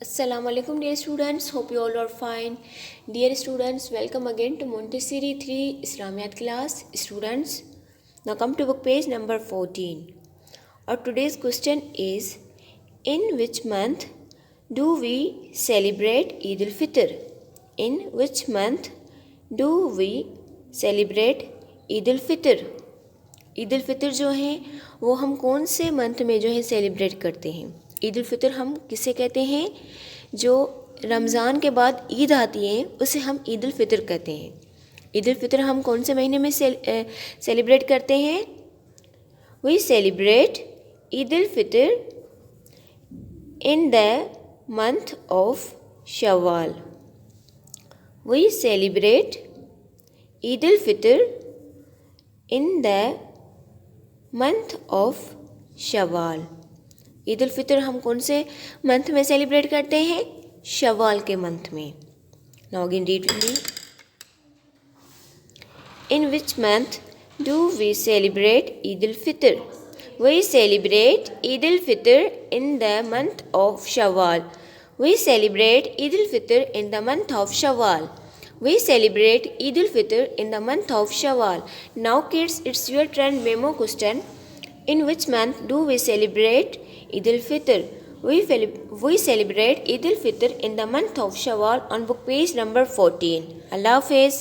Assalamu alaikum dear students, hope you all are fine. Dear students, welcome again to Montessori 3 Islamiat class. Students, now come to book page number 14. Our today's question is, in which month do we celebrate Eid al-Fitr? In which month do we celebrate Eid al-Fitr? Eid ul Fitr जो है वो हम कौन से month में जो है celebrate करते हैं। ईद उल फितर हम किसे कहते हैं? जो रमज़ान के बाद ईद आती है उसे हम ईद उल फितर कहते हैं। ईद उल फितर हम कौन से महीने में सेलिब्रेट करते हैं? We celebrate Eid ul Fitr in the month of Shawwal. We celebrate Eid ul Fitr in the month of Shawwal. Eid ul Fitr हम कौन से मंथ में सेलिब्रेट करते हैं? शवाल के मंथ में। Now again read with me. In which month do we celebrate Eid ul Fitr? We celebrate Eid ul Fitr in the month of Shawwal. We celebrate Eid ul Fitr in the month of Shawwal. We celebrate Eid al-Fitr in the month of Shawwal. Now kids, it's your turn. Memo question. In which month do we celebrate Eid al-Fitr? We celebrate Eid al-Fitr in the month of Shawwal on book page number 14. Allah Hafiz.